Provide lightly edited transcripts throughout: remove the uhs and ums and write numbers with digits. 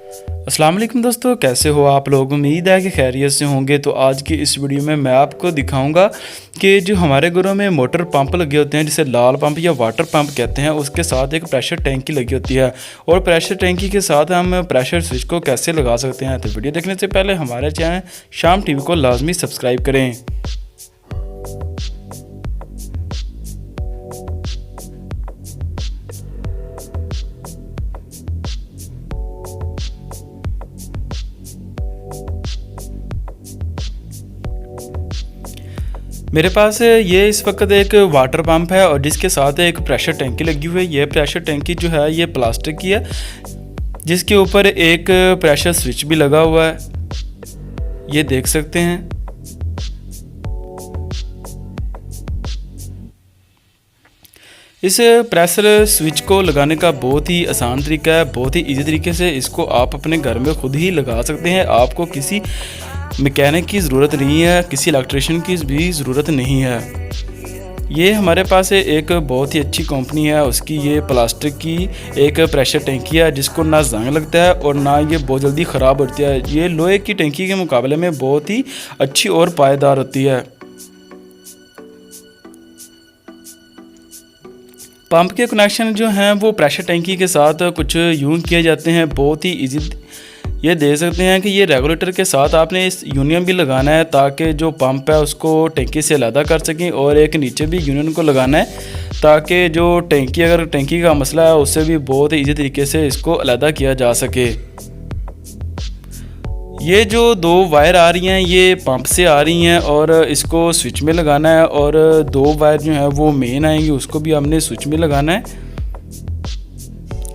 अस्सलाम वालेकुम दोस्तों, कैसे हो आप लोग। उम्मीद है कि खैरियत से होंगे। तो आज की इस वीडियो में मैं आपको दिखाऊंगा कि जो हमारे घरों में मोटर पंप लगे होते हैं, जिसे लाल पंप या वाटर पंप कहते हैं, उसके साथ एक प्रेशर टैंकी लगी होती है और प्रेशर टैंकी के साथ हम प्रेशर स्विच को कैसे लगा सकते हैं। तो वीडियो देखने से पहले हमारे चैनल शाम टीवी को लाजमी सब्सक्राइब करें। मेरे पास ये इस वक्त एक वाटर पंप है और जिसके साथ एक प्रेशर टैंकी लगी हुई है। ये प्रेशर टैंकी जो है ये प्लास्टिक की है, जिसके ऊपर एक प्रेशर स्विच भी लगा हुआ है, ये देख सकते हैं। इस प्रेशर स्विच को लगाने का बहुत ही आसान तरीका है, बहुत ही इजी तरीके से इसको आप अपने घर में खुद ही लगा सकते हैं। आपको किसी मैकेनिक की ज़रूरत नहीं है, किसी इलेक्ट्रिशियन की भी ज़रूरत नहीं है। ये हमारे पास एक बहुत ही अच्छी कंपनी है, उसकी ये प्लास्टिक की एक प्रेशर टैंकी है जिसको ना जंग लगता है और ना ये बहुत जल्दी ख़राब होती है। ये लोहे की टैंकी के मुकाबले में बहुत ही अच्छी और पायदार होती है। पंप के कनेक्शन जो हैं वो प्रेशर टैंकी के साथ कुछ यूं किए जाते हैं, बहुत ही इजी। ये देख सकते हैं कि ये रेगुलेटर के साथ आपने इस यूनियन भी लगाना है ताकि जो पंप है उसको टैंकी से अलग कर सकें, और एक नीचे भी यूनियन को लगाना है ताकि जो टैंकी, अगर टैंकी का मसला है उससे भी बहुत इजी तरीके से इसको अलग किया जा सके। ये जो दो वायर आ रही हैं ये पंप से आ रही हैं और इसको स्विच में लगाना है, और दो वायर जो हैं वो मेन आएंगी, उसको भी हमने स्विच में लगाना है।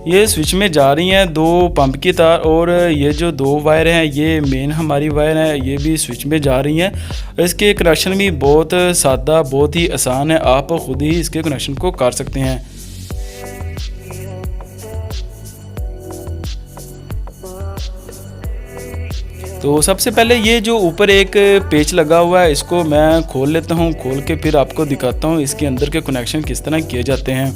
ये स्विच में जा रही हैं दो पंप की तार, और ये जो दो वायर हैं ये मेन हमारी वायर हैं, ये भी स्विच में जा रही हैं। इसके कनेक्शन भी बहुत सादा, बहुत ही आसान है, आप खुद ही इसके कनेक्शन को कर सकते हैं। तो सबसे पहले ये जो ऊपर एक पेच लगा हुआ है इसको मैं खोल लेता हूँ, खोल के फिर आपको दिखाता हूँ इसके अंदर के कनेक्शन किस तरह किए जाते हैं।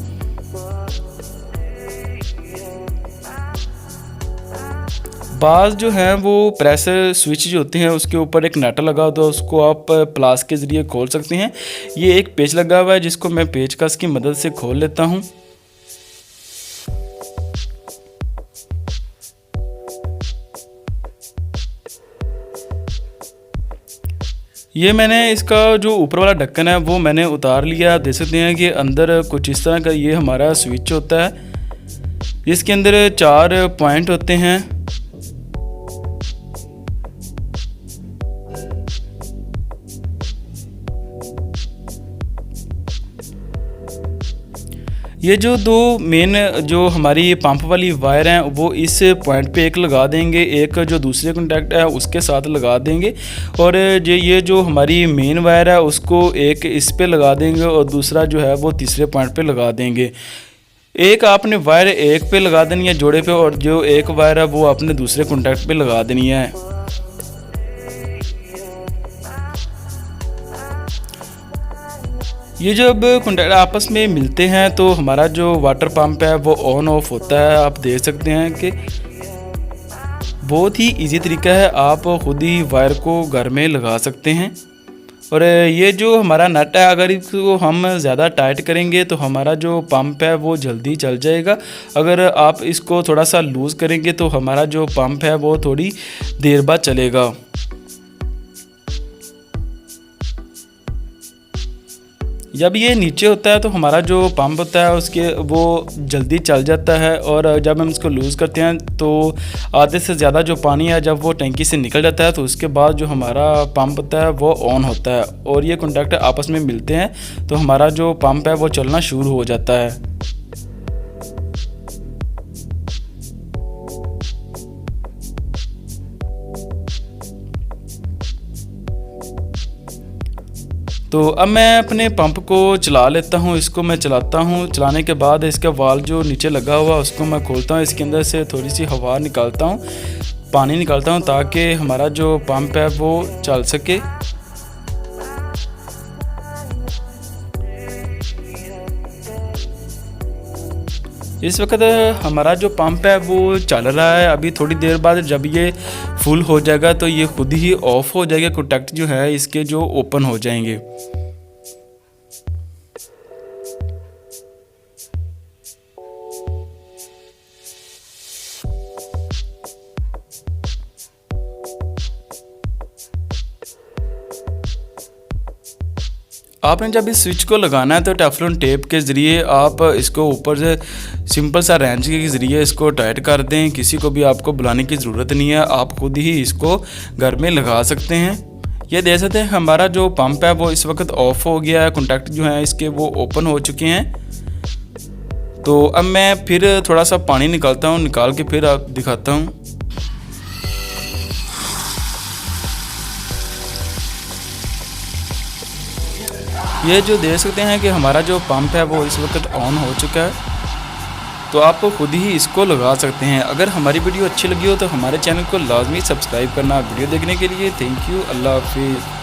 बाज जो है वो प्रेशर स्विच जो होते हैं उसके ऊपर एक नट लगा होता है, उसको आप प्लास के ज़रिए खोल सकते हैं। ये एक पेच लगा हुआ है जिसको मैं पेचकस की मदद से खोल लेता हूँ। ये मैंने इसका जो ऊपर वाला ढक्कन है वो मैंने उतार लिया। देख सकते हैं कि अंदर कुछ इस तरह का ये हमारा स्विच होता है, इसके अंदर 4 पॉइंट होते हैं। ये जो दो मेन जो हमारी पंप वाली वायर हैं वो इस पॉइंट पे एक लगा देंगे, एक जो दूसरे कॉन्टैक्ट है उसके साथ लगा देंगे, और ये जो हमारी मेन वायर है उसको एक इस पे लगा देंगे और दूसरा जो है वो तीसरे पॉइंट पे लगा देंगे। एक आपने वायर एक पे लगा देनी है जोड़े पे, और जो एक वायर है वो आपने दूसरे कॉन्टैक्ट पे लगा देनी है। ये जब कॉन्टैक्ट आपस में मिलते हैं तो हमारा जो वाटर पंप है वो ऑन ऑफ होता है। आप देख सकते हैं कि बहुत ही इजी तरीका है, आप खुद ही वायर को घर में लगा सकते हैं। और ये जो हमारा नट है अगर इसको हम ज़्यादा टाइट करेंगे तो हमारा जो पंप है वो जल्दी चल जाएगा। अगर आप इसको थोड़ा सा लूज़ करेंगे तो हमारा जो पंप है वो थोड़ी देर बाद चलेगा। जब ये नीचे होता है तो हमारा जो पंप होता है उसके वो जल्दी चल जाता है, और जब हम इसको लूज़ करते हैं तो आधे से ज़्यादा जो पानी है जब वो टैंकी से निकल जाता है तो उसके बाद जो हमारा पंप होता है वो ऑन होता है, और ये कॉन्टैक्ट आपस में मिलते हैं तो हमारा जो पंप है वो चलना शुरू हो जाता है। तो अब मैं अपने पंप को चला लेता हूँ, इसको मैं चलाता हूँ। चलाने के बाद इसका वाल्व जो नीचे लगा हुआ उसको मैं खोलता हूँ, इसके अंदर से थोड़ी सी हवा निकालता हूँ, पानी निकालता हूँ ताकि हमारा जो पंप है वो चल सके। इस वक्त हमारा जो पंप है वो चल रहा है। अभी थोड़ी देर बाद जब ये फुल हो जाएगा तो ये खुद ही ऑफ हो जाएगा, कॉन्टैक्ट जो है इसके जो ओपन हो जाएंगे। आपने जब इस स्विच को लगाना है तो टेफ्लॉन टेप के ज़रिए आप इसको ऊपर से सिंपल सा रेंच के ज़रिए इसको टाइट कर दें। किसी को भी आपको बुलाने की ज़रूरत नहीं है, आप खुद ही इसको घर में लगा सकते हैं। ये देख सकते हैं हमारा जो पंप है वो इस वक्त ऑफ हो गया है, कॉन्टैक्ट जो है इसके वो ओपन हो चुके हैं। तो अब मैं फिर थोड़ा सा पानी निकालता हूँ, निकाल के फिर आप दिखाता हूँ। ये जो देख सकते हैं कि हमारा जो पंप है वो इस वक्त ऑन हो चुका है। तो आप खुद ही इसको लगा सकते हैं। अगर हमारी वीडियो अच्छी लगी हो तो हमारे चैनल को लाजमी सब्सक्राइब करना। वीडियो देखने के लिए थैंक यू। अल्लाह हाफिज़।